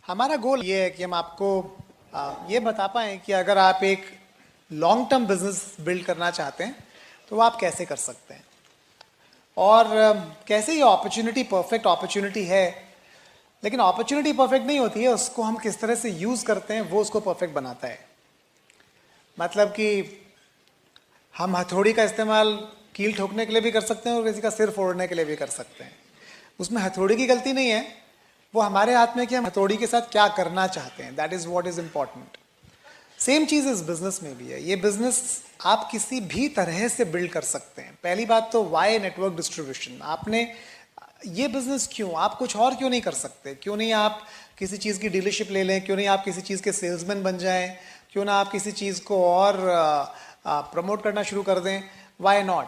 हमारा गोल ये है कि हम आपको ये बता पाएँ कि अगर आप एक लॉन्ग टर्म बिजनेस बिल्ड करना चाहते हैं तो वो आप कैसे कर सकते हैं और कैसे ये अपॉर्चुनिटी परफेक्ट अपॉर्चुनिटी है। लेकिन अपॉर्चुनिटी परफेक्ट नहीं होती है, उसको हम किस तरह से यूज़ करते हैं वो उसको परफेक्ट बनाता है। मतलब कि हम हथौड़ी का इस्तेमाल कील ठोकने के लिए भी कर सकते हैं और किसी का सिर फोड़ने के लिए भी कर सकते हैं। उसमें हथौड़ी की गलती नहीं है, वो हमारे हाथ में कि हम हथौड़ी के साथ क्या करना चाहते हैं। That is what is important. Same चीज़ इस बिजनेस में भी है। ये बिजनेस आप किसी भी तरह से बिल्ड कर सकते हैं। पहली बात तो वाई नेटवर्क डिस्ट्रीब्यूशन। आपने ये बिजनेस क्यों, आप कुछ और क्यों नहीं कर सकते? क्यों नहीं आप किसी चीज़ की डीलरशिप ले लें? क्यों नहीं आप किसी चीज़ के सेल्समैन बन जाएं? क्यों ना आप किसी चीज़ को और प्रमोट करना शुरू कर दें? Why not?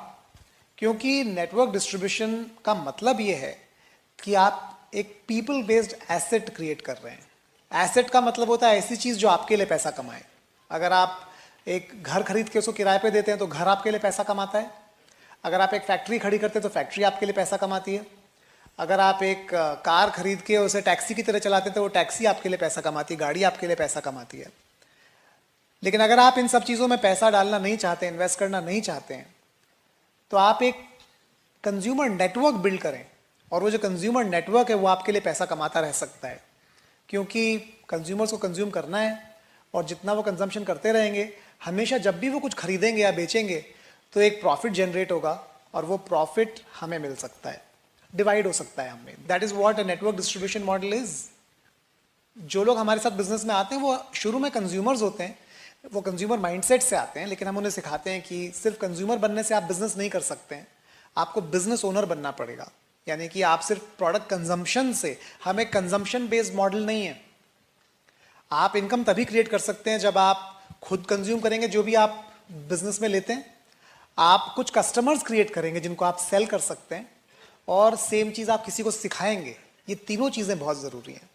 क्योंकि नेटवर्क डिस्ट्रीब्यूशन का मतलब ये है कि आप एक पीपल बेस्ड एसेट क्रिएट कर रहे हैं। एसेट का मतलब होता है ऐसी चीज़ जो आपके लिए पैसा कमाए। अगर आप एक घर खरीद के उसको किराए पे देते हैं तो घर आपके लिए पैसा कमाता है। अगर आप एक फैक्ट्री खड़ी करते हैं तो फैक्ट्री आपके लिए पैसा कमाती है। अगर आप एक कार खरीद के उसे टैक्सी की तरह चलाते हैं तो वो टैक्सी आपके लिए पैसा कमाती है, गाड़ी आपके लिए पैसा कमाती है। लेकिन अगर आप इन सब चीज़ों में पैसा डालना नहीं चाहते, इन्वेस्ट करना नहीं चाहते हैं, तो आप एक कंज्यूमर नेटवर्क बिल्ड करें और वो जो कंज्यूमर नेटवर्क है वो आपके लिए पैसा कमाता रह सकता है। क्योंकि कंज्यूमर्स को कंज्यूम करना है और जितना वो कंजम्पशन करते रहेंगे, हमेशा जब भी वो कुछ खरीदेंगे या बेचेंगे तो एक प्रॉफिट जनरेट होगा और वो प्रॉफिट हमें मिल सकता है, डिवाइड हो सकता है हमें। That is what a network distribution model is. जो लोग हमारे साथ बिजनेस में आते हैं वो शुरू में कंज्यूमर्स होते हैं, वो कंज्यूमर माइंडसेट से आते हैं, लेकिन हम उन्हें सिखाते हैं कि सिर्फ कंज्यूमर बनने से आप बिजनेस नहीं कर सकते हैं, आपको बिजनेस ओनर बनना पड़ेगा। यानी कि आप सिर्फ प्रोडक्ट कंजम्पशन से, हम एक कंजम्पशन बेस्ड मॉडल नहीं है। आप इनकम तभी क्रिएट कर सकते हैं जब आप खुद कंज्यूम करेंगे जो भी आप बिजनेस में लेते हैं, आप कुछ कस्टमर्स क्रिएट करेंगे जिनको आप सेल कर सकते हैं, और सेम चीज़ आप किसी को सिखाएंगे। ये तीनों चीज़ें बहुत ज़रूरी हैं।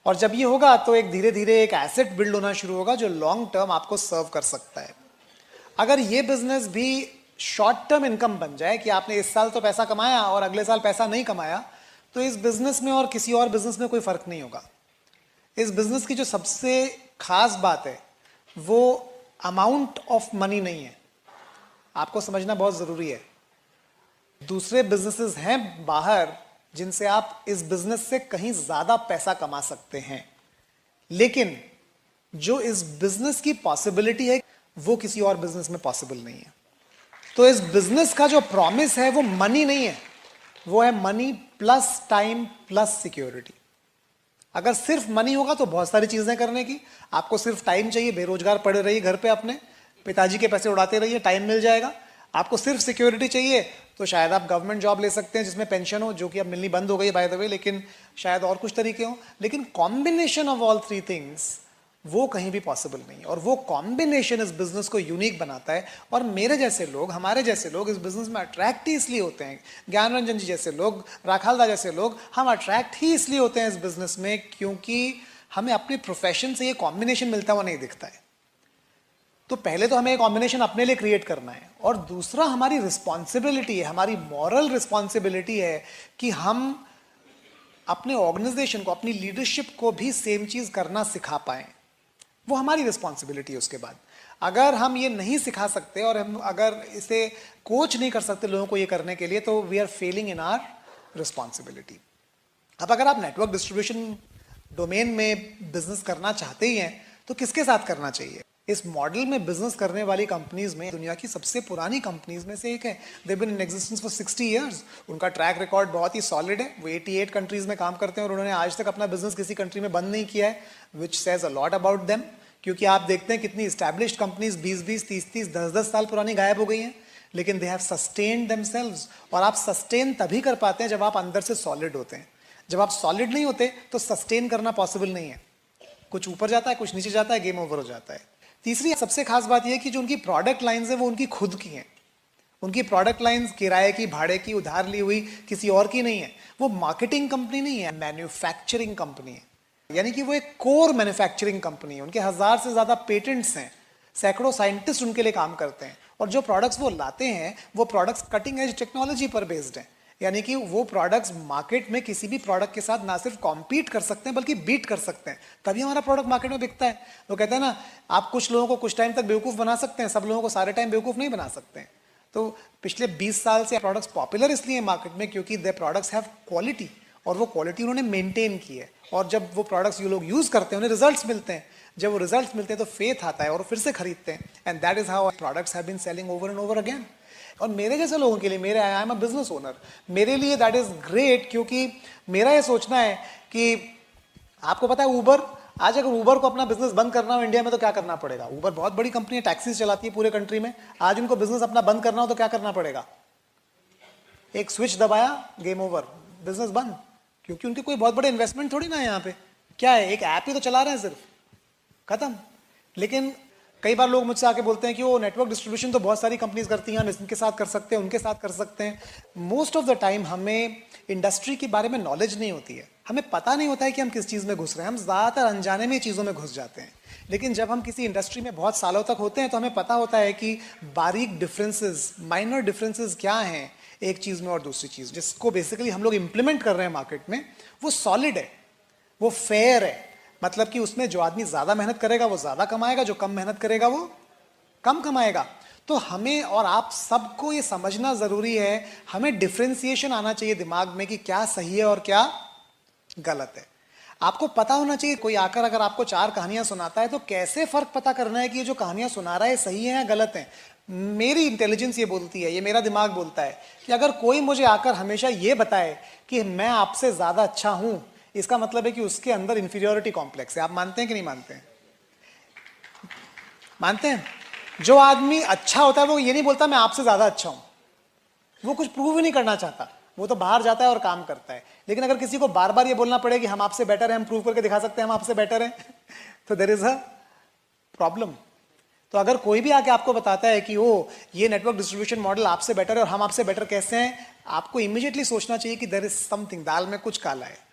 और जब ये होगा तो एक धीरे धीरे एक एसेट बिल्ड होना शुरू होगा जो लॉन्ग टर्म आपको सर्व कर सकता है। अगर ये बिजनेस भी शॉर्ट टर्म इनकम बन जाए कि आपने इस साल तो पैसा कमाया और अगले साल पैसा नहीं कमाया, तो इस बिजनेस में और किसी और बिजनेस में कोई फर्क नहीं होगा। इस बिजनेस की जो सबसे खास बात है वो अमाउंट ऑफ मनी नहीं है, आपको समझना बहुत जरूरी है। दूसरे बिजनेसेस हैं बाहर जिनसे आप इस बिजनेस से कहीं ज्यादा पैसा कमा सकते हैं, लेकिन जो इस बिजनेस की पॉसिबिलिटी है वो किसी और बिजनेस में पॉसिबल नहीं है। तो इस बिजनेस का जो प्रॉमिस है वो मनी नहीं है, वो है money plus time plus security. अगर सिर्फ मनी होगा तो बहुत सारी चीजें करने की, आपको सिर्फ टाइम चाहिए, बेरोजगार पड़े रहिए घर पे, अपने पिताजी के पैसे उड़ाते रहिए, टाइम मिल जाएगा। आपको सिर्फ सिक्योरिटी चाहिए तो शायद आप गवर्नमेंट जॉब ले सकते हैं जिसमें पेंशन हो, जो कि अब मिलनी बंद हो गई बाय द वे, लेकिन शायद और कुछ तरीके हो। लेकिन combination of all three things वो कहीं भी पॉसिबल नहीं है, और वो कॉम्बिनेशन इस बिजनेस को यूनिक बनाता है। और मेरे जैसे लोग, हमारे जैसे लोग इस बिजनेस में अट्रैक्ट ही इसलिए होते हैं, ज्ञान रंजन जी जैसे लोग, राखालदा जैसे लोग, हम अट्रैक्ट ही इसलिए होते हैं इस बिजनेस में क्योंकि हमें अपने प्रोफेशन से ये कॉम्बिनेशन मिलता हुआ नहीं दिखता है। तो पहले तो हमें एक कॉम्बिनेशन अपने लिए क्रिएट करना है, और दूसरा हमारी रिस्पॉन्सिबिलिटी है, हमारी मॉरल रिस्पॉन्सिबिलिटी है कि हम अपने ऑर्गेनाइजेशन को, अपनी लीडरशिप को भी सेम चीज करना सिखा पाएं। वो हमारी रिस्पॉन्सिबिलिटी है। उसके बाद अगर हम ये नहीं सिखा सकते और हम अगर इसे कोच नहीं कर सकते लोगों को ये करने के लिए, तो we are failing in our responsibility. अब अगर आप नेटवर्क डिस्ट्रीब्यूशन डोमेन में बिजनेस करना चाहते ही हैं तो किसके साथ करना चाहिए? इस मॉडल में बिजनेस करने वाली कंपनीज में दुनिया की सबसे पुरानी कंपनीज में से एक है। They been in existence for 60 years. उनका ट्रैक रिकॉर्ड बहुत ही सॉलिड है। वो 88 कंट्रीज में काम करते हैं और उन्होंने आज तक अपना बिजनेस किसी कंट्री में बंद नहीं किया है, which says a lot about them. क्योंकि आप देखते हैं कितनी एस्टैब्लिश्ड कंपनीज 20-20, 30-30, 10-10 साल पुरानी गायब हो गई हैं, लेकिन दे हैव सस्टेन्ड देमसेल्व्स। और आप सस्टेन तभी कर पाते हैं जब आप अंदर से सॉलिड होते हैं। जब आप सॉलिड नहीं होते तो सस्टेन करना पॉसिबल नहीं है। कुछ ऊपर जाता है, कुछ नीचे जाता है, गेम ओवर हो जाता है। तीसरी सबसे खास बात यह है कि जो उनकी प्रोडक्ट लाइंस है वो उनकी खुद की हैं। उनकी प्रोडक्ट लाइंस किराए की, भाड़े की, उधार ली हुई किसी और की नहीं है। वो मार्केटिंग कंपनी नहीं है, मैन्युफैक्चरिंग कंपनी है। यानी कि वो एक कोर मैन्युफैक्चरिंग कंपनी है। उनके 1000 से ज्यादा पेटेंट्स हैं, सैकड़ों साइंटिस्ट उनके लिए काम करते हैं, और जो प्रोडक्ट्स वो लाते हैं वो प्रोडक्ट्स कटिंग एज टेक्नोलॉजी पर बेस्ड हैं। यानी कि वो प्रोडक्ट्स मार्केट में किसी भी प्रोडक्ट के साथ ना सिर्फ कॉम्पीट कर सकते हैं बल्कि बीट कर सकते हैं, तभी हमारा प्रोडक्ट मार्केट में बिकता है। वो कहते हैं ना, आप कुछ लोगों को कुछ टाइम तक बेवकूफ़ बना सकते हैं, सब लोगों को सारे टाइम बेवकूफ़ नहीं बना सकते हैं। तो पिछले 20 साल से प्रोडक्ट्स पॉपुलर इसलिए मार्केट में क्योंकि दे प्रोडक्ट्स हैव क्वालिटी, और वो क्वालिटी उन्होंने मेंटेन की है, और जब वो प्रोडक्ट्स ये लोग यूज़ करते हैं उन्हें रिजल्ट्स मिलते हैं, जब वो रिजल्ट्स मिलते हैं तो फेथ आता है और फिर से खरीदते हैं, and that is how products have been selling over and over again. और मेरे जैसे लोगों के लिए, मेरे I am a business owner, मेरे लिए दैट इज ग्रेट, क्योंकि मेरा ये सोचना है कि आपको पता है ऊबर, आज अगर ऊबर को अपना बिजनेस बंद करना हो इंडिया में तो क्या करना पड़ेगा? ऊबर बहुत बड़ी कंपनी है, टैक्सीज चलाती है पूरे कंट्री में, आज उनको बिजनेस अपना बंद करना हो तो क्या करना पड़ेगा? एक स्विच दबाया, गेम ओवर, बिजनेस बंद, क्योंकि उनके कोई बहुत बड़े इन्वेस्टमेंट थोड़ी ना है यहाँ पे, क्या है, एक ऐप ही तो चला रहे हैं सिर्फ, खत्म। लेकिन कई बार लोग मुझसे आके बोलते हैं कि वो नेटवर्क डिस्ट्रीब्यूशन तो बहुत सारी कंपनीज करती हैं, हम इनके साथ कर सकते हैं, उनके साथ कर सकते हैं। मोस्ट ऑफ द टाइम हमें इंडस्ट्री के बारे में नॉलेज नहीं होती है, हमें पता नहीं होता है कि हम किस चीज़ में घुस रहे हैं, हम ज़्यादातर अनजाने में चीज़ों में घुस जाते हैं। लेकिन जब हम किसी इंडस्ट्री में बहुत सालों तक होते हैं तो हमें पता होता है कि बारीक डिफरेंसेस, माइनर डिफरेंसेस क्या हैं एक चीज़ में और दूसरी चीज़, जिसको बेसिकली हम लोग इम्प्लीमेंट कर रहे हैं मार्केट में, वो सॉलिड है, वो फेयर है। मतलब कि उसमें जो आदमी ज़्यादा मेहनत करेगा वो ज़्यादा कमाएगा, जो कम मेहनत करेगा वो कम कमाएगा। तो हमें और आप सबको ये समझना ज़रूरी है, हमें डिफ्रेंसिएशन आना चाहिए दिमाग में कि क्या सही है और क्या गलत है। आपको पता होना चाहिए, कोई आकर अगर आपको 4 कहानियां सुनाता है तो कैसे फ़र्क पता करना है कि ये जो कहानियां सुना रहा है सही है या गलत है। मेरी इंटेलिजेंस ये बोलती है, ये मेरा दिमाग बोलता है कि अगर कोई मुझे आकर हमेशा ये बताए कि मैं आपसे ज़्यादा अच्छा हूँ, इसका मतलब है कि उसके अंदर इंफीरियोरिटी कॉम्प्लेक्स है। आप मानते हैं कि नहीं मानते हैं? मानते हैं? जो आदमी अच्छा होता है वो ये नहीं बोलता मैं आपसे ज़्यादा अच्छा हूँ, वो कुछ प्रूव ही नहीं करना चाहता, वो तो बाहर जाता है और काम करता है। लेकिन अगर किसी को बार बार ये बोलना पड़े कि हम आपसे बेटर हैं, हम प्रूव करके दिखा सकते हैं हम आपसे बेटर हैं तो देयर इज अ प्रॉब्लम। तो अगर कोई भी आके आपको बताता है कि ओ ये नेटवर्क डिस्ट्रीब्यूशन मॉडल आपसे बेटर है और हम आपसे बेटर कैसे हैं, आपको इमीडिएटली सोचना चाहिए कि देयर इज समथिंग, दाल में कुछ काला है।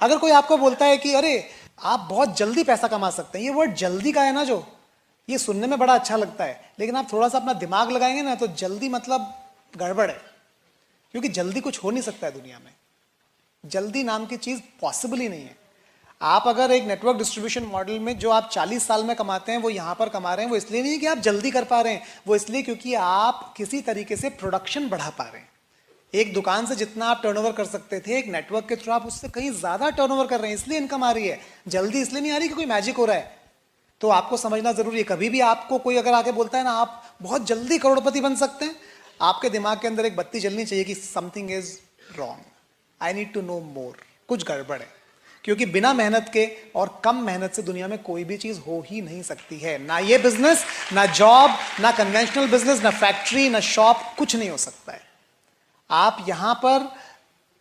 अगर कोई आपको बोलता है कि अरे आप बहुत जल्दी पैसा कमा सकते हैं, ये वर्ड जल्दी का है ना, जो ये सुनने में बड़ा अच्छा लगता है, लेकिन आप थोड़ा सा अपना दिमाग लगाएंगे ना तो जल्दी मतलब गड़बड़ है, क्योंकि जल्दी कुछ हो नहीं सकता है दुनिया में, जल्दी नाम की चीज़ पॉसिबल ही नहीं है। आप अगर एक नेटवर्क डिस्ट्रीब्यूशन मॉडल में जो आप 40 साल में कमाते हैं वो यहाँ पर कमा रहे हैं, वो इसलिए नहीं कि आप जल्दी कर पा रहे हैं, वो इसलिए क्योंकि आप किसी तरीके से प्रोडक्शन बढ़ा पा रहे हैं। एक दुकान से जितना आप टर्नओवर कर सकते थे, एक नेटवर्क के थ्रू आप उससे कहीं ज़्यादा टर्नओवर कर रहे हैं, इसलिए इनकम आ रही है। जल्दी इसलिए नहीं आ रही कि कोई मैजिक हो रहा है। तो आपको समझना ज़रूरी है, कभी भी आपको कोई अगर आके बोलता है ना आप बहुत जल्दी करोड़पति बन सकते हैं, आपके दिमाग के अंदर एक बत्ती जलनी चाहिए कि something is wrong, I need to know more, कुछ गड़बड़ है। क्योंकि बिना मेहनत के और कम मेहनत से दुनिया में कोई भी चीज़ हो ही नहीं सकती है। ना ये बिजनेस, ना जॉब, ना कन्वेंशनल बिजनेस, ना फैक्ट्री, ना शॉप, कुछ नहीं हो सकता है। आप यहाँ पर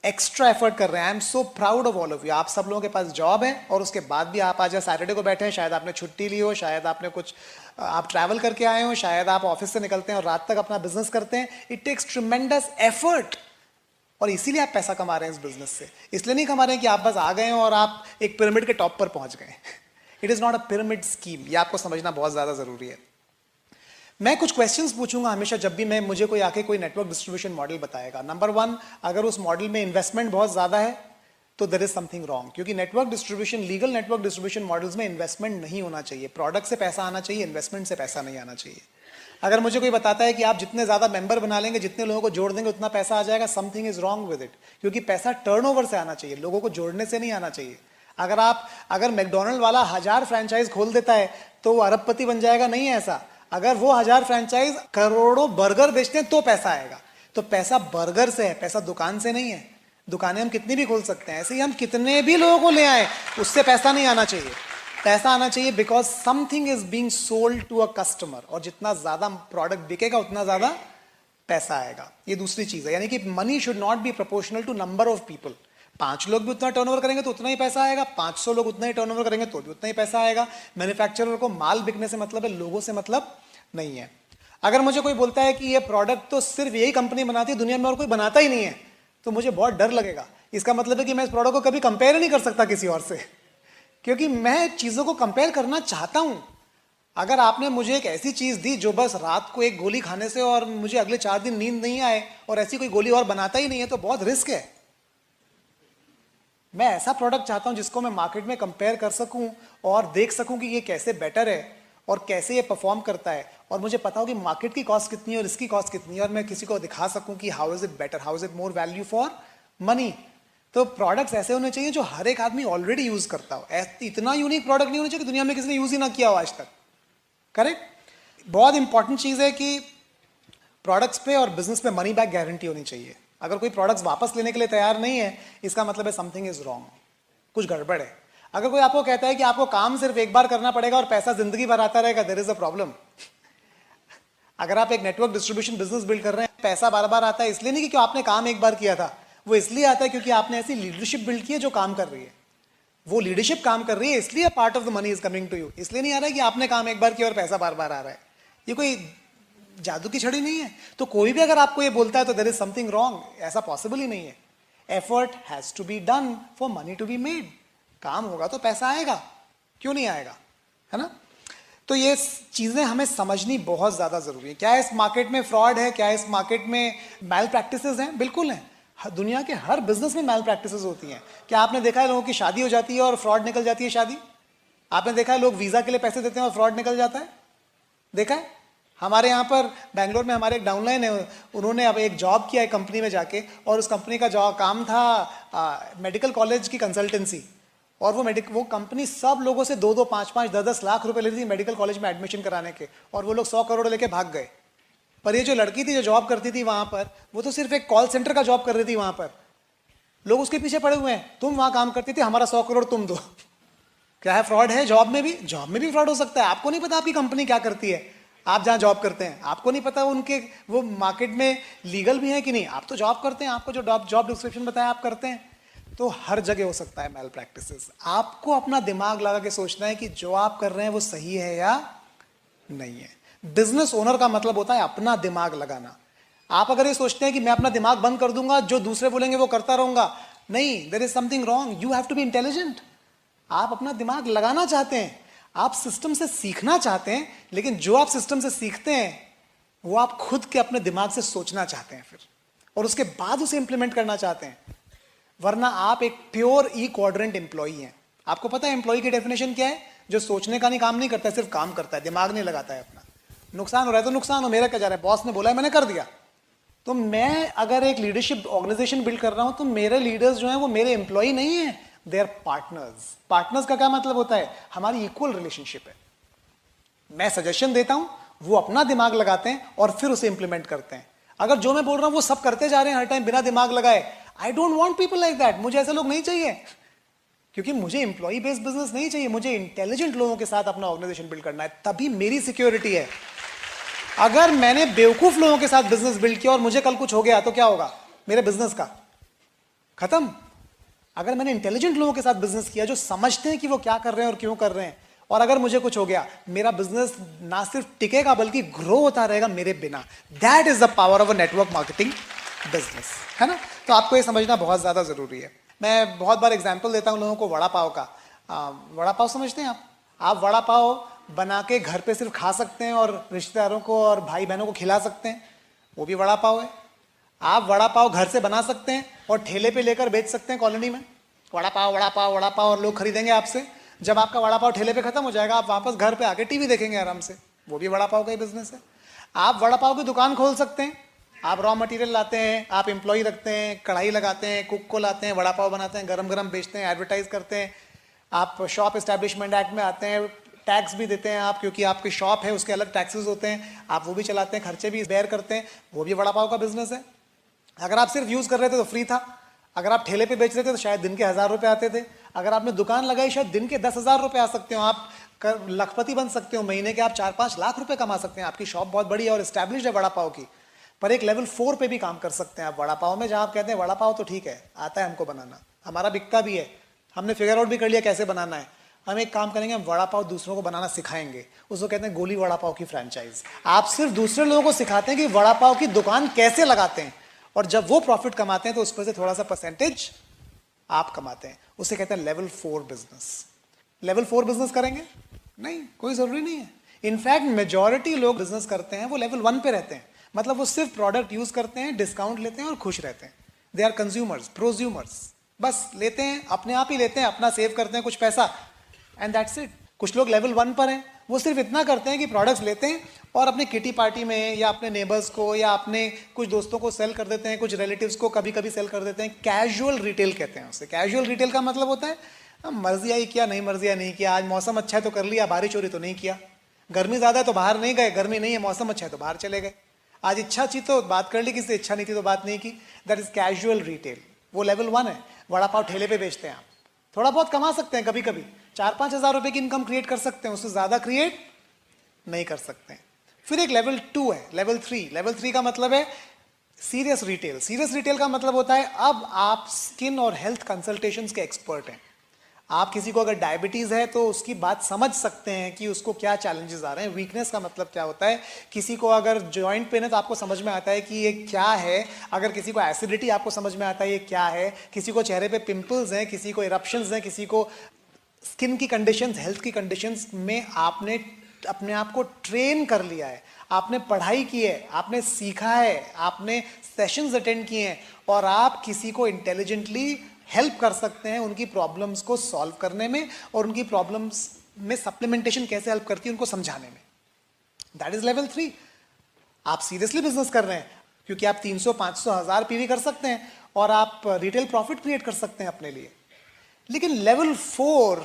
एक्स्ट्रा एफर्ट कर रहे हैं। I am so proud of all of you. आप सब लोगों के पास जॉब है और उसके बाद भी आप आज सैटरडे को बैठे हैं, शायद आपने छुट्टी ली हो, शायद आपने कुछ आप ट्रैवल करके आए हो, शायद आप ऑफिस से निकलते हैं और रात तक अपना बिजनेस करते हैं। इट टेक्स ट्रिमेंडस एफर्ट, और इसीलिए आप पैसा कमा रहे हैं इस बिजनेस से। इसलिए नहीं कमा रहे हैं कि आप बस आ गए और आप एक पिरामिड के टॉप पर पहुंच गए। It is not a pyramid scheme, ये आपको समझना बहुत ज़्यादा ज़रूरी है। मैं कुछ क्वेश्चंस पूछूंगा हमेशा जब भी मुझे कोई आके कोई नेटवर्क डिस्ट्रीब्यूशन मॉडल बताएगा। नंबर 1, अगर उस मॉडल में इन्वेस्टमेंट बहुत ज़्यादा है तो देयर इज समथिंग रॉन्ग, क्योंकि network distribution, legal network distribution models में इन्वेस्टमेंट नहीं होना चाहिए। प्रोडक्ट से पैसा आना चाहिए, इन्वेस्टमेंट से पैसा नहीं आना चाहिए। अगर मुझे कोई बताता है कि आप जितने ज़्यादा मेंबर बना लेंगे, जितने लोगों को जोड़ देंगे उतना पैसा आ जाएगा, something is wrong with it, क्योंकि पैसा टर्नओवर से आना चाहिए, लोगों को जोड़ने से नहीं आना चाहिए। अगर मैकडोनल्ड वाला 1000 फ्रेंचाइज खोल देता है तो वो अरबपति बन जाएगा, नहीं है ऐसा। अगर वो 1000 फ्रेंचाइज करोड़ों बर्गर बेचते हैं तो पैसा आएगा। तो पैसा बर्गर से है, पैसा दुकान से नहीं है। दुकानें हम कितनी भी खोल सकते हैं, ऐसे ही हम कितने भी लोगों को ले आए, उससे पैसा नहीं आना चाहिए। पैसा आना चाहिए because something is being sold to a customer, और जितना ज्यादा प्रोडक्ट बिकेगा उतना ज्यादा पैसा आएगा। ये दूसरी चीज है, यानी कि money should not be proportional to number of people. 5 लोग भी उतना टर्नओवर करेंगे तो उतना ही पैसा आएगा, 500 लोग उतना ही टर्नओवर करेंगे तो भी उतना ही पैसा आएगा। मैन्युफैक्चरर को माल बिकने से मतलब है, लोगों से मतलब नहीं है। अगर मुझे कोई बोलता है कि ये प्रोडक्ट तो सिर्फ यही कंपनी बनाती है, दुनिया में और कोई बनाता ही नहीं है, तो मुझे बहुत डर लगेगा। इसका मतलब है कि मैं इस प्रोडक्ट को कभी कंपेयर नहीं कर सकता किसी और से, क्योंकि मैं चीज़ों को कंपेयर करना चाहता हूं। अगर आपने मुझे एक ऐसी चीज दी जो बस रात को एक गोली खाने से और मुझे अगले 4 दिन नींद नहीं आए और ऐसी कोई गोली और बनाता ही नहीं है, तो बहुत रिस्क है। मैं ऐसा प्रोडक्ट चाहता हूं जिसको मैं मार्केट में कंपेयर कर सकूं और देख सकूं कि ये कैसे बेटर है और कैसे ये परफॉर्म करता है, और मुझे पता हो कि मार्केट की कॉस्ट कितनी है और इसकी कॉस्ट कितनी है, और मैं किसी को दिखा सकूं कि how is it better, how is it more value for money. तो प्रोडक्ट्स ऐसे होने चाहिए जो हर एक आदमी ऑलरेडी यूज करता हो। इतना यूनिक प्रोडक्ट नहीं होना चाहिए कि दुनिया में किसी ने यूज ही ना किया हो आज तक। करेक्ट। बहुत इंपॉर्टेंट चीज है कि प्रोडक्ट्स पे और बिजनेस पे मनी बैक गारंटी होनी चाहिए। अगर कोई प्रोडक्ट्स वापस लेने के लिए तैयार नहीं है, इसका मतलब है समथिंग इज रॉन्ग, कुछ गड़बड़ है। अगर कोई आपको कहता है कि आपको काम सिर्फ एक बार करना पड़ेगा और पैसा जिंदगी भर आता रहेगा, देयर इज अ प्रॉब्लम। अगर आप एक नेटवर्क डिस्ट्रीब्यूशन बिजनेस बिल्ड कर रहे हैं, पैसा बार बार आता है इसलिए नहीं कि आपने काम एक बार किया था, वो इसलिए आता है क्योंकि आपने ऐसी लीडरशिप बिल्ड की है जो काम कर रही है। वो लीडरशिप काम कर रही है, इसलिए part of the money is coming to you. इसलिए नहीं आ रहा है कि आपने काम एक बार किया और पैसा बार बार आ रहा है। ये कोई जादू की छड़ी नहीं है। तो कोई भी अगर आपको ये बोलता है तो देयर इज समथिंग रॉन्ग, ऐसा पॉसिबल ही नहीं है। Effort has to be done for money to be made. काम होगा तो पैसा आएगा, क्यों नहीं आएगा, है ना। तो ये चीजें हमें समझनी बहुत ज्यादा जरूरी है। क्या इस मार्केट में फ्रॉड है, क्या इस मार्केट में मैल प्रैक्टिसेस हैं? बिल्कुल है। दुनिया के हर बिजनेस में मैल प्रैक्टिसेस होती हैं। क्या आपने देखा है लोगों की शादी हो जाती है और फ्रॉड निकल जाती है शादी? आपने देखा है लोग वीजा के लिए पैसे देते हैं और फ्रॉड निकल जाता है? देखा है? हमारे यहाँ पर बैंगलोर में हमारे एक डाउनलाइन है, उन्होंने अब एक जॉब किया है कंपनी में जाके, और उस कंपनी का जॉब काम था मेडिकल कॉलेज की कंसल्टेंसी। और वो कंपनी सब लोगों से 2-2, 5-5, 10-10 लाख रुपए लेती थी मेडिकल कॉलेज में एडमिशन कराने के, और वो लोग 100 करोड़ लेके भाग गए। पर ये जो लड़की थी जो जॉब करती थी वहां पर, वो तो सिर्फ एक कॉल सेंटर का जॉब कर रही थी वहां पर। लोग उसके पीछे पड़े हुए हैं, तुम वहां काम करती थी, हमारा 100 करोड़ तुम दो। क्या है, फ्रॉड है? जॉब में भी फ्रॉड हो सकता है। आपको नहीं पता आपकी कंपनी क्या करती है, आप जहां जॉब करते हैं आपको नहीं पता वो मार्केट में लीगल भी है कि नहीं। आप तो जॉब करते हैं, आपको जो जॉब डिस्क्रिप्शन बताया आप करते हैं। तो हर जगह हो सकता है मैल प्रैक्टिसेस। आपको अपना दिमाग लगा के सोचना है कि जो आप कर रहे हैं वो सही है या नहीं है। बिजनेस ओनर का मतलब होता है अपना दिमाग लगाना। आप अगर ये सोचते हैं कि मैं अपना दिमाग बंद कर दूंगा, जो दूसरे बोलेंगे वो करता रहूंगा, नहीं, there is something wrong. You have to be intelligent. आप अपना दिमाग लगाना चाहते हैं, आप सिस्टम से सीखना चाहते हैं, लेकिन जो आप सिस्टम से सीखते हैं वो आप खुद के अपने दिमाग से सोचना चाहते हैं फिर, और उसके बाद उसे इंप्लीमेंट करना चाहते हैं। वरना आप एक प्योर ई क्वाड्रेंट एम्प्लॉई हैं। आपको पता है एम्प्लॉई की डेफिनेशन क्या है? जो सोचने का नहीं, काम नहीं करता है, सिर्फ काम करता है, दिमाग नहीं लगाता है अपना। नुकसान हो रहा है तो नुकसान हो, मेरा क्या जा रहा है, बॉस ने बोला है मैंने कर दिया। तो मैं अगर एक लीडरशिप ऑर्गेनाइजेशन बिल्ड कर रहा हूं तो मेरे लीडर्स जो हैं वो मेरे एम्प्लॉई नहीं है, दे आर पार्टनर्स। पार्टनर्स का क्या मतलब होता है? हमारी इक्वल रिलेशनशिप है। मैं सजेशन देता हूं, वो अपना दिमाग लगाते हैं और फिर उसे इंप्लीमेंट करते हैं। अगर जो मैं बोल रहा हूं वो सब करते जा रहे हैं हर टाइम बिना दिमाग लगाए, I don't want people like that. मुझे ऐसे लोग नहीं चाहिए, क्योंकि मुझे एम्प्लॉई बेस्ड बिजनेस नहीं चाहिए। मुझे इंटेलिजेंट लोगों के साथ अपना ऑर्गेनाइजेशन बिल्ड करना है, तभी मेरी सिक्योरिटी है। अगर मैंने बेवकूफ लोगों के साथ बिजनेस बिल्ड किया और मुझे कल कुछ हो गया तो क्या होगा? मेरे बिजनेस का खत्म। अगर मैंने इंटेलिजेंट लोगों के साथ बिजनेस किया जो समझते हैं कि वो क्या कर रहे हैं और क्यों कर रहे हैं, और अगर मुझे कुछ हो गया, मेरा बिजनेस ना सिर्फ टिकेगा बल्कि ग्रो होता रहेगा मेरे बिना। That is the power of a network marketing business, है ना। तो आपको ये समझना बहुत ज्यादा जरूरी है। मैं बहुत बार एग्जाम्पल देता हूं लोगों को वड़ा पाव का। वड़ा पाव समझते हैं आप वड़ा पाव बना के घर पे सिर्फ खा सकते हैं और रिश्तेदारों को और भाई बहनों को खिला सकते हैं, वो भी वड़ा पाव है। आप वड़ा पाव घर से बना सकते हैं और ठेले पे लेकर बेच सकते हैं कॉलोनी में, वड़ा पाव वड़ा पाव वड़ा पाव, और लोग खरीदेंगे आपसे। जब आपका वड़ा पाव ठेले पे खत्म हो जाएगा, आप वापस घर पे आके टीवी देखेंगे आराम से, वो भी वड़ा पाव का ही बिजनेस है। आप वड़ा पाव की दुकान खोल सकते हैं। आप रॉ मटेरियल लाते हैं, आप एम्प्लॉय रखते हैं, कढ़ाई लगाते हैं, कुक को लाते हैं, वड़ा पाव बनाते हैं, गरम गरम बेचते हैं, एडवर्टाइज करते हैं। आप शॉप एस्टैब्लिशमेंट एक्ट में आते हैं, टैक्स भी देते हैं आप, क्योंकि आपकी शॉप है उसके अलग टैक्सेस होते हैं, आप वो भी चलाते हैं, खर्चे भी बेयर करते हैं, वो भी वड़ा पाव का बिजनेस है। अगर आप सिर्फ यूज कर रहे थे तो फ्री था, अगर आप ठेले पे बेच रहे थे तो शायद दिन के 1000 रुपए आते थे, अगर आपने दुकान लगाई शायद दिन के 10,000 रुपए आ सकते हो, आप लखपति बन सकते हो, महीने के आप 4-5 लाख रुपए कमा सकते हैं। आपकी शॉप बहुत बड़ी है और एस्टैब्लिश्ड है वड़ा पाव की। पर एक लेवल 4 पे भी काम कर सकते हैं आप वड़ा पाव में, जहां आप कहते हैं वड़ा पाव तो ठीक है, आता है हमको बनाना, हमारा बिकता भी है, हमने फिगर आउट भी कर लिया कैसे बनाना है। हम एक काम करेंगे, हम वड़ा पाव दूसरों को बनाना सिखाएंगे, उसको कहते हैं गोली वड़ा पाव की फ्रेंचाइज। आप सिर्फ दूसरे लोगों को सिखाते हैं कि वड़ा पाव की दुकान कैसे लगाते हैं, और जब वो प्रॉफिट कमाते हैं तो उस पर से थोड़ा सा परसेंटेज आप कमाते हैं। उसे कहते हैं लेवल 4 बिजनेस। लेवल 4 बिजनेस करेंगे? नहीं, कोई जरूरी नहीं है। इनफैक्ट मेजॉरिटी लोग बिजनेस करते हैं वो लेवल 1 पे रहते हैं, मतलब वो सिर्फ प्रोडक्ट यूज करते हैं, डिस्काउंट लेते हैं और खुश रहते हैं। दे आर कंज्यूमर्स, प्रोज्यूमर्स, बस लेते हैं, अपने आप ही लेते हैं, अपना सेव करते हैं कुछ पैसा, एंड दैट्स इट। कुछ लोग लेवल 1 पर हैं, वो सिर्फ इतना करते हैं कि प्रोडक्ट्स लेते हैं और अपने किटी पार्टी में या अपने नेबर्स को या अपने कुछ दोस्तों को सेल कर देते हैं, कुछ रिलेटिव्स को कभी कभी सेल कर देते हैं। कैजुअल रिटेल कहते हैं उसे। कैजुअल रिटेल का मतलब होता है मर्जी आई किया, नहीं मर्जी आई नहीं किया, आज मौसम अच्छा है तो कर लिया, बारिश हो रही तो नहीं किया, गर्मी ज़्यादा है तो बाहर नहीं गए, गर्मी नहीं है मौसम अच्छा है तो बाहर चले गए, आज इच्छा थी तो बात कर ली, किसी से इच्छा नहीं थी तो बात नहीं की। दैट इज कैजुअल रिटेल, वो लेवल 1 है। वड़ा पाव ठेले पे बेचते हैं आप, थोड़ा बहुत कमा सकते हैं, कभी कभी 4-5 हज़ार रुपए की इनकम क्रिएट कर सकते हैं, उससे ज़्यादा क्रिएट नहीं कर सकते हैं। फिर एक लेवल 2 है, लेवल 3। लेवल 3 का मतलब है सीरियस रिटेल। सीरियस रिटेल का मतलब होता है अब आप स्किन और हेल्थ कंसल्टेशंस के एक्सपर्ट हैं। आप किसी को अगर डायबिटीज है तो उसकी बात समझ सकते हैं कि उसको क्या चैलेंजेस आ रहे हैं। वीकनेस का मतलब क्या होता है, किसी को अगर जॉइंट पेन है तो आपको समझ में आता है कि ये क्या है, अगर किसी को एसिडिटी आपको समझ में आता है ये क्या है, किसी को चेहरे पे पिंपल्स हैं, किसी को इरप्शंस हैं, किसी को स्किन की कंडीशंस, हेल्थ की कंडीशंस में आपने अपने आप को ट्रेन कर लिया है, आपने पढ़ाई की है, आपने सीखा है, आपने सेशंस अटेंड किए हैं और आप किसी को इंटेलिजेंटली हेल्प कर सकते हैं उनकी प्रॉब्लम्स को सॉल्व करने में और उनकी प्रॉब्लम्स में सप्लीमेंटेशन कैसे हेल्प करती है उनको समझाने में। That is level 3। आप सीरियसली बिजनेस कर रहे हैं क्योंकि आप 300, 500, 1000 पीवी कर सकते हैं और आप रिटेल प्रॉफिट क्रिएट कर सकते हैं अपने लिए। लेकिन level 4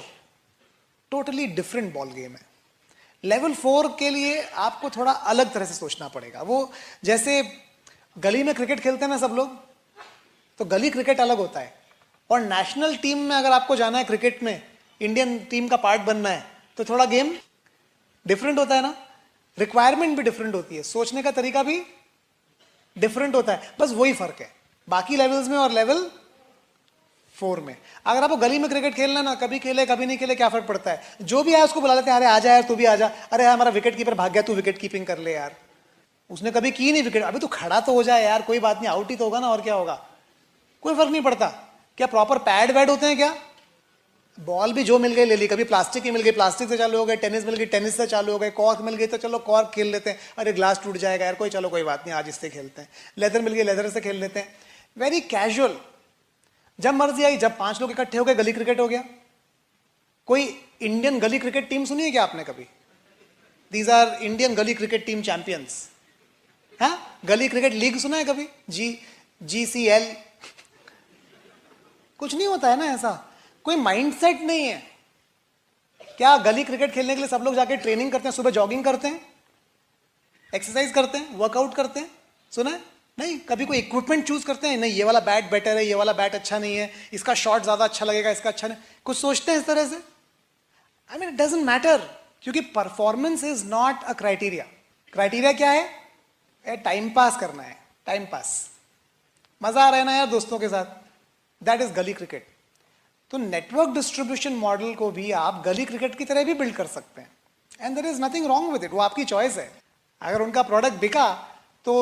totally different ball game है। लेवल 4 के लिए आपको थोड़ा अलग तरह से सोचना पड़ेगा। वो जैसे गली में क्रिकेट खेलते हैं ना सब लोग, तो गली क्रिकेट अलग होता है और नेशनल टीम में अगर आपको जाना है क्रिकेट में, इंडियन टीम का पार्ट बनना है, तो थोड़ा गेम डिफरेंट होता है ना, रिक्वायरमेंट भी डिफरेंट होती है, सोचने का तरीका भी डिफरेंट होता है, बस वही फर्क है बाकी लेवल्स में और लेवल 4 में। अगर आपको गली में क्रिकेट खेलना है ना, कभी खेले कभी नहीं खेले क्या फर्क पड़ता है, जो भी आया उसको बुला लेते हैं, अरे आजा यार तू भी आजा, अरे यार हमारा विकेट कीपर भाग गया तू विकेट कीपिंग कर ले यार, उसने कभी की नहीं विकेट, अभी तो खड़ा तो हो जाए यार, कोई बात नहीं, आउट ही तो होगा ना और क्या होगा, कोई फर्क नहीं पड़ता। क्या प्रॉपर पैड वैड होते हैं क्या? बॉल भी जो मिल गई ले ली, कभी प्लास्टिक की मिल गई प्लास्टिक से चालू हो गए, टेनिस मिल गई टेनिस से चालू हो गए, कॉर्क मिल गई तो चलो कॉर्क खेल लेते हैं, अरे ग्लास टूट जाएगा यार कोई, चलो कोई बात नहीं आज इससे खेलते हैं, लेदर मिल गई लेदर से खेल लेते हैं, वेरी कैजुअल। जब मर्जी आई, जब 5 लोग इकट्ठे हो गए गली क्रिकेट हो गया। कोई इंडियन गली क्रिकेट टीम सुनी है क्या आपने कभी? दीज आर इंडियन गली क्रिकेट टीम चैंपियंस। हाँ, गली क्रिकेट लीग सुना है कभी? GCL। कुछ नहीं होता है ना ऐसा, कोई माइंडसेट नहीं है। क्या गली क्रिकेट खेलने के लिए सब लोग जाके ट्रेनिंग करते हैं, सुबह जॉगिंग करते हैं, एक्सरसाइज करते हैं, वर्कआउट करते हैं? सुना है? नहीं। कभी कोई इक्विपमेंट चूज करते हैं? नहीं, ये वाला बैट बेटर है, ये वाला बैट अच्छा नहीं है, इसका शॉट ज्यादा अच्छा लगेगा, इसका अच्छा नहीं, कुछ सोचते हैं इस तरह से? I mean it doesn't matter, क्योंकि performance is not a criteria. Criteria क्या है? टाइम पास करना है, टाइम पास, मजा आ रहा है ना यार दोस्तों के साथ, दैट इज गली क्रिकेट। तो नेटवर्क डिस्ट्रीब्यूशन मॉडल को भी आप गली क्रिकेट की तरह भी बिल्ड कर सकते हैं, and there is nothing wrong with it, वो आपकी चॉइस है। अगर उनका प्रोडक्ट बिका तो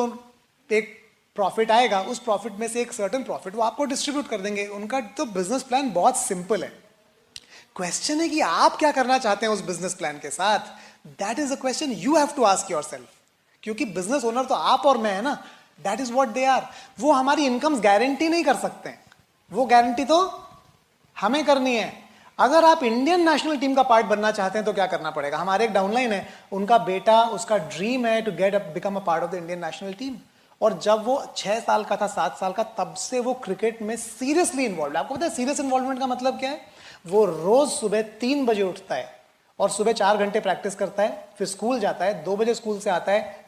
एक प्रॉफिट आएगा, उस प्रॉफिट में से एक सर्टेन प्रॉफिट वो आपको डिस्ट्रीब्यूट कर देंगे। उनका तो बिजनेस प्लान बहुत सिंपल है। क्वेश्चन है कि आप क्या करना चाहते हैं उस बिजनेस प्लान के साथ, that is a question you have to ask yourself. क्योंकि बिजनेस ओनर तो आप और मैं है ना, that is what they are. वो हमारी इनकम्स गारंटी नहीं कर सकते हैं, वो गारंटी तो हमें करनी है। अगर आप इंडियन नेशनल टीम का पार्ट बनना चाहते हैं तो क्या करना पड़ेगा? हमारे एक डाउनलाइन है, उनका बेटा, उसका ड्रीम है to become a part of the Indian national team. और जब वो 6 साल का था, 7 साल का, तब से वो क्रिकेट में सीरियसली इन्वॉल्व है। आपको पता है सीरियस इन्वॉल्वमेंट का मतलब क्या है? वो रोज सुबह 3 बजे उठता है और सुबह 4 घंटे प्रैक्टिस करता है, फिर स्कूल जाता है, 2 बजे स्कूल से आता है,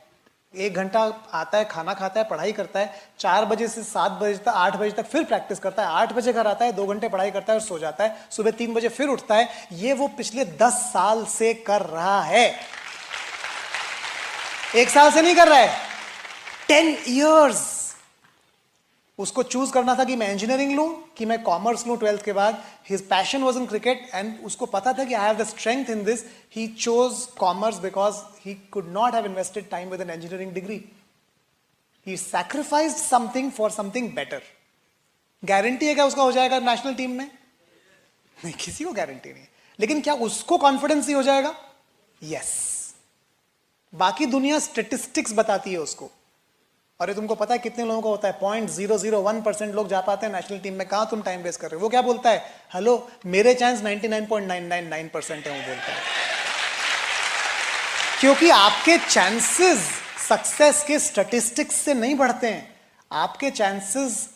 1 घंटा आता है, खाना खाता है, पढ़ाई करता है, 4 बजे से 7 बजे तक, 8 बजे तक फिर प्रैक्टिस करता है, 8 बजे घर आता है, 2 घंटे पढ़ाई करता है और सो जाता है, सुबह 3 बजे फिर उठता है। ये वो पिछले 10 साल से कर रहा है, 1 साल से नहीं कर रहा है, 10 years। उसको चूज करना था कि मैं इंजीनियरिंग लूं कि मैं कॉमर्स लूं 12th के बाद। His passion was in cricket and उसको पता था कि I have the strength in this. He chose commerce because he could not have invested time with an engineering degree. He sacrificed something for something better. Guarantee है क्या उसका हो जाएगा national team में? नहीं, किसी को गारंटी नहीं है। लेकिन क्या उसको कॉन्फिडेंस ही हो जाएगा? यस। बाकी दुनिया स्टेटिस्टिक्स बताती है उसको। अरे तुमको पता है कितने लोगों का होता है, 0.001% लोग जा पाते हैं नेशनल टीम में, कहां तुम टाइम वेस्ट कर रहे हो। वो क्या बोलता है, हेलो मेरे चांस 99.999% है, वो बोलता है। क्योंकि आपके चांसेस सक्सेस के स्टैटिस्टिक्स से नहीं बढ़ते हैं, आपके चांसेस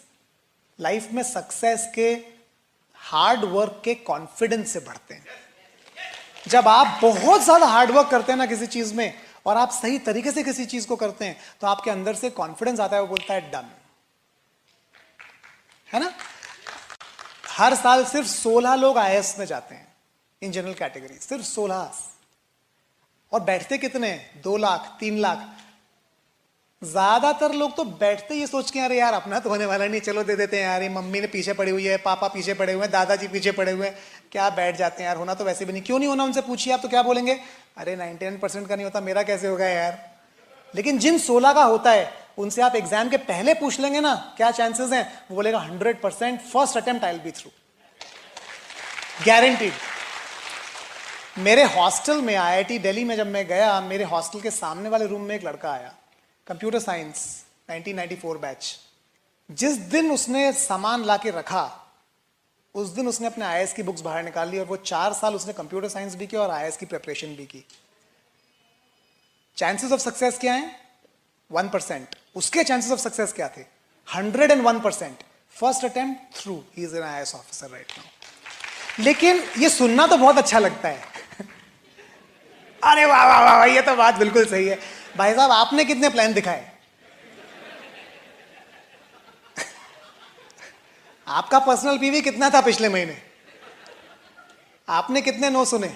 लाइफ में सक्सेस के हार्ड वर्क के कॉन्फिडेंस से बढ़ते हैं। जब आप बहुत ज्यादा हार्ड वर्क करते हैं ना किसी चीज में, और आप सही तरीके से किसी चीज को करते हैं, तो आपके अंदर से कॉन्फिडेंस आता है, वो बोलता है डन, है ना। हर साल सिर्फ 16 लोग आईएएस में जाते हैं इन जनरल कैटेगरी, सिर्फ 16। और बैठते कितने हैं, 2 लाख 3 लाख। ज्यादातर लोग तो बैठते ये सोच के, अरे यार अपना तो होने वाला नहीं, चलो दे देते हैं यार, ये मम्मी ने पीछे पड़ी हुई है, पापा पीछे पड़े हुए हैं, दादाजी पीछे पड़े हुए हैं, क्या बैठ जाते हैं यार, होना तो वैसे भी नहीं। क्यों नहीं होना उनसे पूछिए आप, तो क्या बोलेंगे, अरे 99% का नहीं होता, मेरा कैसे होगा यार। लेकिन जिन 16 का होता है उनसे आप एग्जाम के पहले पूछ लेंगे ना क्या चांसेस हैं, वो बोलेगा 100% first attempt I will be through, guaranteed. मेरे हॉस्टल में आईआईटी दिल्ली में जब मैं गया, मेरे हॉस्टल के सामने वाले रूम में एक लड़का आया, कंप्यूटर साइंस 1994 बैच। जिस दिन उसने सामान लाके रखा, उस दिन उसने अपने आईएएस की बुक्स बाहर निकाल ली, और वो 4 साल उसने कंप्यूटर साइंस भी किया और आईएएस की प्रिपरेशन भी की। चांसेस ऑफ सक्सेस क्या है, 1%। उसके चांसेस ऑफ सक्सेस क्या थे, 101%। First attempt through, he is an IAS officer right now. लेकिन ये सुनना तो बहुत अच्छा लगता है अरे वाह वाह वाह, ये तो बात बिल्कुल सही है। भाई साहब आपने कितने प्लान दिखाए आपका पर्सनल पीवी कितना था पिछले महीने, आपने कितने नो सुने,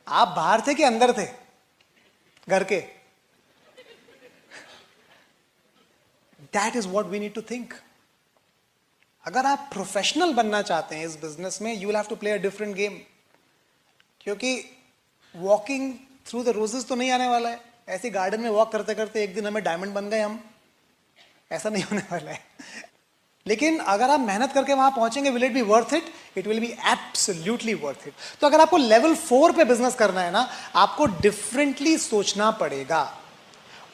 आप बाहर थे कि अंदर थे घर के। That is what we need to think. अगर आप प्रोफेशनल बनना चाहते हैं इस बिजनेस में, you will have to play a different game. क्योंकि वॉकिंग थ्रू द रोजेस तो नहीं आने वाला है, ऐसे गार्डन में वॉक करते करते एक दिन हमें डायमंड बन गए हम, ऐसा नहीं होने वाला है। लेकिन अगर आप मेहनत करके वहां पहुंचेंगे, will it be worth it, it will be absolutely worth it. तो अगर आपको लेवल 4 पे बिजनेस करना है ना, आपको डिफरेंटली सोचना पड़ेगा।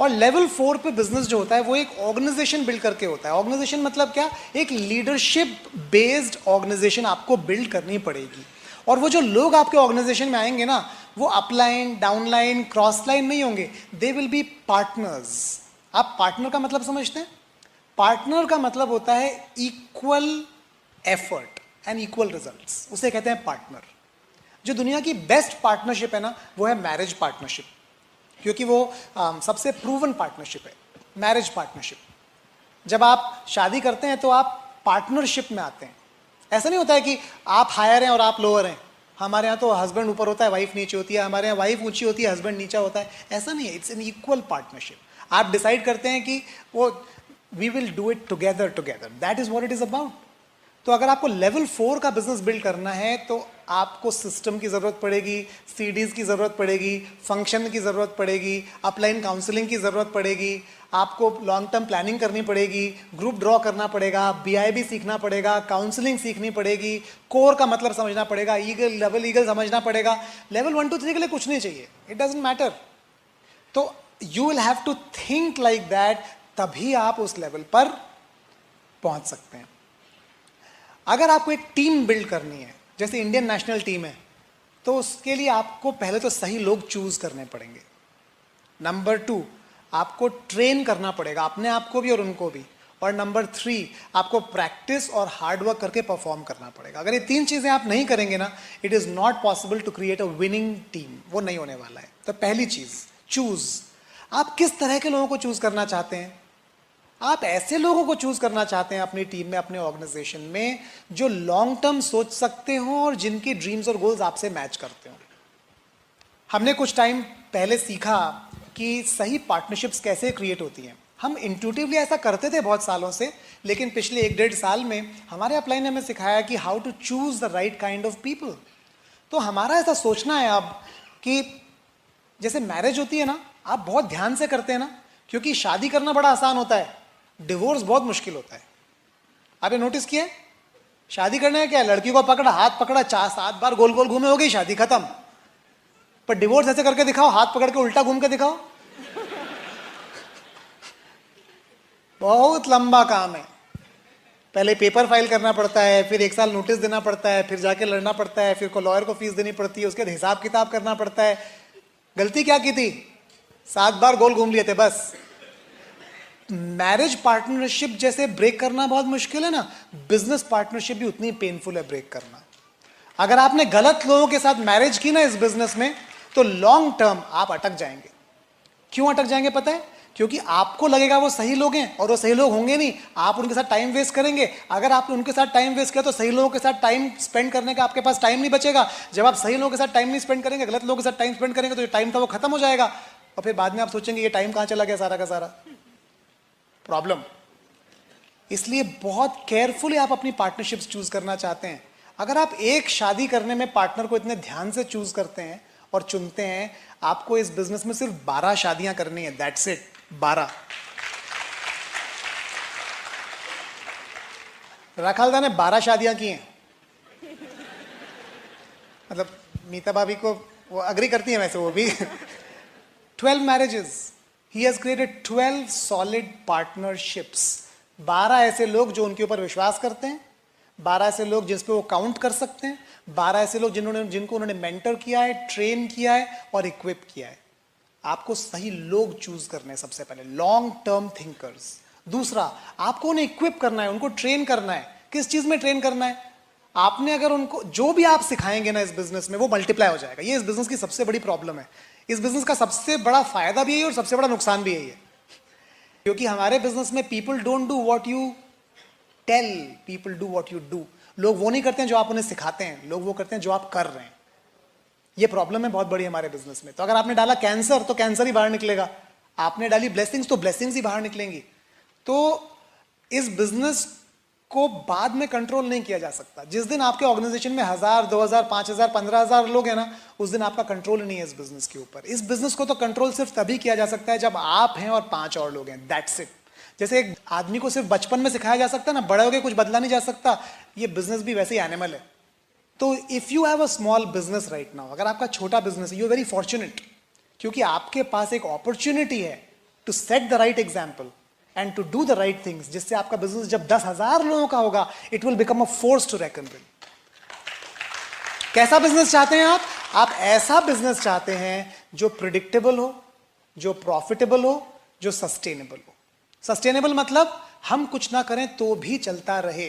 और लेवल 4 पे बिजनेस जो होता है वो एक ऑर्गेनाइजेशन बिल्ड करके होता है। ऑर्गेनाइजेशन मतलब क्या, एक लीडरशिप बेस्ड ऑर्गेनाइजेशन आपको बिल्ड करनी पड़ेगी। और वो जो लोग आपके ऑर्गेनाइजेशन में आएंगे ना, वो अपलाइन, डाउनलाइन, क्रॉस लाइन नहीं होंगे, दे विल बी पार्टनर्स। आप पार्टनर का मतलब समझते हैं, पार्टनर का मतलब होता है equal effort and equal results, उसे कहते हैं पार्टनर। जो दुनिया की बेस्ट पार्टनरशिप है ना, वो है मैरिज पार्टनरशिप, क्योंकि वो सबसे प्रूवन पार्टनरशिप है मैरिज पार्टनरशिप। जब आप शादी करते हैं तो आप पार्टनरशिप में आते हैं। ऐसा नहीं होता है कि आप हायर हैं और आप लोअर हैं। हमारे यहाँ तो हस्बैंड ऊपर होता है, वाइफ नीचे होती है, हमारे यहाँ वाइफ ऊंची होती है, हस्बैंड नीचा होता है। ऐसा नहीं है, इट्स एन इक्वल पार्टनरशिप। आप डिसाइड करते हैं कि वो we will do it together, that is what it is about. तो अगर आपको लेवल 4 का बिजनेस बिल्ड करना है, तो आपको सिस्टम की जरूरत पड़ेगी, सीडीज की जरूरत पड़ेगी, फंक्शन की जरूरत पड़ेगी, अपलाइन काउंसलिंग की जरूरत पड़ेगी, आपको लॉन्ग टर्म प्लानिंग करनी पड़ेगी, ग्रुप ड्रॉ करना पड़ेगा, बीआईबी सीखना पड़ेगा, काउंसलिंग सीखनी पड़ेगी, कोर का मतलब समझना पड़ेगा, ईगल लेवल ईगल समझना पड़ेगा। लेवल 1 2 3 के लिए कुछ नहीं चाहिए, इट डजंट मैटर। तो you will have to think like that, तभी आप उस लेवल पर पहुंच सकते हैं। अगर आपको एक टीम बिल्ड करनी है, जैसे इंडियन नेशनल टीम है, तो उसके लिए आपको पहले तो सही लोग चूज करने पड़ेंगे। नंबर 2, आपको ट्रेन करना पड़ेगा अपने आप को भी और उनको भी। और नंबर 3, आपको प्रैक्टिस और हार्डवर्क करके परफॉर्म करना पड़ेगा। अगर ये 3 चीजें आप नहीं करेंगे ना, it is not possible to create a winning team, वो नहीं होने वाला है। तो पहली चीज, चूज। आप किस तरह के लोगों को चूज करना चाहते हैं? आप ऐसे लोगों को चूज करना चाहते हैं अपनी टीम में, अपने ऑर्गेनाइजेशन में, जो लॉन्ग टर्म सोच सकते हो और जिनकी ड्रीम्स और गोल्स आपसे मैच करते हो। हमने कुछ टाइम पहले सीखा कि सही पार्टनरशिप्स कैसे क्रिएट होती हैं। हम इंट्यूटिवली ऐसा करते थे बहुत सालों से, लेकिन पिछले 1-1.5 साल में हमारे अपलाइन ने हमें सिखाया कि how to choose the right kind of people. तो हमारा ऐसा सोचना है अब कि जैसे मैरिज होती है ना, आप बहुत ध्यान से करते हैं ना, क्योंकि शादी करना बड़ा आसान होता है, डिवोर्स बहुत मुश्किल होता है। आपने नोटिस किया है? शादी करने का क्या है, लड़की को पकड़ा, हाथ पकड़ा, 4-7 बार गोल गोल घूमे, हो गई शादी खत्म। पर डिवोर्स ऐसे करके दिखाओ, हाथ पकड़ के उल्टा घूम के दिखाओ, बहुत लंबा काम है। पहले पेपर फाइल करना पड़ता है, फिर 1 साल नोटिस देना पड़ता है, फिर जाके लड़ना पड़ता है, फिर को लॉयर को फीस देनी पड़ती है, उसके बाद हिसाब किताब करना पड़ता है। गलती क्या की थी? 7 बार गोल घूम लिए थे बस। मैरिज पार्टनरशिप जैसे ब्रेक करना बहुत मुश्किल है ना, बिजनेस पार्टनरशिप भी उतनी पेनफुल है ब्रेक करना। अगर आपने गलत लोगों के साथ मैरिज की ना इस बिजनेस में, तो लॉन्ग टर्म आप अटक जाएंगे। क्यों अटक जाएंगे पता है? क्योंकि आपको लगेगा वो सही लोग हैं और वो सही लोग होंगे नहीं, आप उनके साथ टाइम वेस्ट करेंगे। अगर आपने उनके साथ टाइम वेस्ट किया तो सही लोगों के साथ टाइम स्पेंड करने का आपके पास टाइम नहीं बचेगा। जब आप सही लोगों के साथ टाइम नहीं स्पेंड करेंगे, गलत लोगों के साथ टाइम स्पेंड करेंगे, तो जो टाइम था वो खत्म हो जाएगा और फिर बाद में आप सोचेंगे ये टाइम कहाँ चला गया सारा का सारा। प्रॉब्लम। इसलिए बहुत केयरफुली आप अपनी पार्टनरशिप्स चूज करना चाहते हैं। अगर आप एक शादी करने में पार्टनर को इतने ध्यान से चूज करते हैं और चुनते हैं, आपको इस बिजनेस में सिर्फ 12 शादियां करनी है, दैट्स इट, 12। राखालदा ने 12 शादियां की हैं। मतलब मीता भाभी को वो अग्री करती हैं वैसे वो भी। 12 marriages, he has created 12 solid partnerships. 12 ऐसे लोग जो उनके ऊपर विश्वास करते हैं, 12 ऐसे लोग जिस पे वो काउंट कर सकते हैं, 12 ऐसे लोग जिनको उन्होंने मेंटर किया है, ट्रेन किया है और इक्विप किया है। आपको सही लोग चूज करने हैं सबसे पहले, लॉन्ग टर्म थिंकर्स। दूसरा, आपको उन्हें इक्विप करना है, उनको ट्रेन करना है। किस चीज में ट्रेन करना है? आपने अगर उनको जो भी आप सिखाएंगे ना इस बिजनेस में, वो मल्टीप्लाई हो जाएगा। ये इस बिजनेस की सबसे बड़ी प्रॉब्लम है। इस बिजनेस का सबसे बड़ा फायदा भी यही है और सबसे बड़ा नुकसान भी यही है, क्योंकि हमारे बिजनेस में people don't do what you tell, people do what you do. लोग वो नहीं करते हैं जो आप उन्हें सिखाते हैं, लोग वो करते हैं जो आप कर रहे हैं। ये प्रॉब्लम है बहुत बड़ी हमारे बिजनेस में। तो अगर आपने डाला कैंसर तो कैंसर ही बाहर निकलेगा, आपने डाली ब्लेसिंग्स तो ब्लेसिंग्स ही बाहर निकलेंगी। तो इस बिजनेस को बाद में कंट्रोल नहीं किया जा सकता। जिस दिन आपके ऑर्गेनाइजेशन में 1000, 2000, 5000, 15000 लोग हैं ना, उस दिन आपका कंट्रोल नहीं है इस बिजनेस के ऊपर। इस बिजनेस को तो कंट्रोल सिर्फ तभी किया जा सकता है जब आप हैं और 5 और लोग हैं, दैट्स इट। जैसे एक आदमी को सिर्फ बचपन में सिखाया जा सकता है ना, बड़े हो गए कुछ बदला नहीं जा सकता, ये बिजनेस भी वैसे ही एनिमल है। तो if you have a small business right now, अगर आपका छोटा बिजनेस है, यू आर वेरी फॉर्चुनेट, क्योंकि आपके पास एक अपॉर्चुनिटी है to set the right example and to do the right things, जिससे आपका बिजनेस जब 10,000 लोगों का होगा, it will become a force to reckon with. कैसा बिजनेस चाहते हैं आप? आप ऐसा बिजनेस चाहते हैं जो प्रिडिक्टेबल हो, जो प्रॉफिटेबल हो, जो सस्टेनेबल हो। सस्टेनेबल मतलब हम कुछ ना करें तो भी चलता रहे।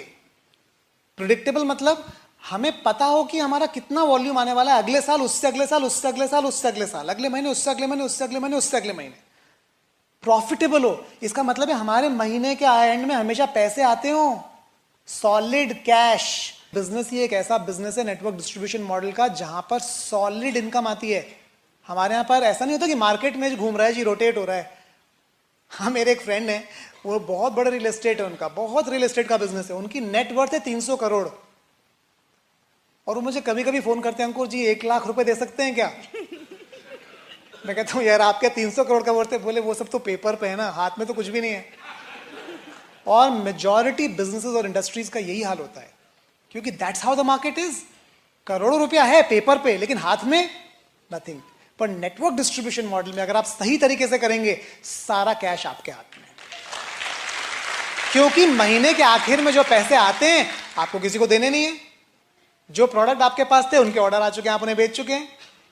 प्रिडिक्टेबल मतलब हमें पता हो कि हमारा कितना वॉल्यूम आने वाला है अगले साल, उससे अगले साल, उससे अगले साल, उससे अगले साल, अगले महीने, उससे अगले महीने, उससे अगले महीने, उससे अगले महीने। प्रॉफिटेबल हो, इसका मतलब है हमारे महीने के एंड में हमेशा पैसे आते हो, सॉलिड कैश। बिजनेस ही एक ऐसा बिजनेस है नेटवर्क डिस्ट्रीब्यूशन मॉडल का, जहां पर सॉलिड इनकम आती है। हमारे यहां पर ऐसा नहीं होता कि मार्केट में घूम रहा है जी, रोटेट हो रहा है। हाँ, मेरे एक फ्रेंड है, वो बहुत बड़ा रियल एस्टेट है उनका, बहुत रियल एस्टेट का बिजनेस है, उनकी नेटवर्थ है 300 करोड़। और वो मुझे कभी कभी फोन करते हैं, अंकुर जी 1 लाख रुपए दे सकते हैं क्या? मैं कहता हूँ यार आपके 300 करोड़ का वर्थ है। बोले वो सब तो पेपर पे है ना, हाथ में तो कुछ भी नहीं है। और मेजॉरिटी बिजनेसेस और इंडस्ट्रीज का यही हाल होता है, क्योंकि that's how the market is. करोड़ों रुपया है पेपर पे, लेकिन हाथ में नथिंग। पर नेटवर्क डिस्ट्रीब्यूशन मॉडल में अगर आप सही तरीके से करेंगे, सारा कैश आपके हाथ में, क्योंकि महीने के आखिर में जो पैसे आते हैं आपको किसी को देने नहीं है। जो प्रोडक्ट आपके पास थे उनके ऑर्डर आ चुके हैं, आप उन्हें बेच चुके हैं।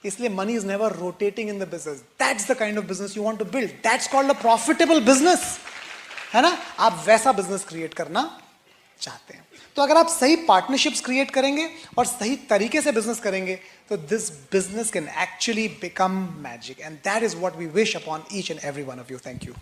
इसलिए money is never rotating in the business. That's the kind of business you want to build, that's called a profitable business, है ना? आप वैसा बिजनेस क्रिएट करना चाहते हैं। तो अगर आप सही पार्टनरशिप्स क्रिएट करेंगे और सही तरीके से बिजनेस करेंगे, तो this business can actually become magic, and that is what we wish upon each and every one of you. Thank you.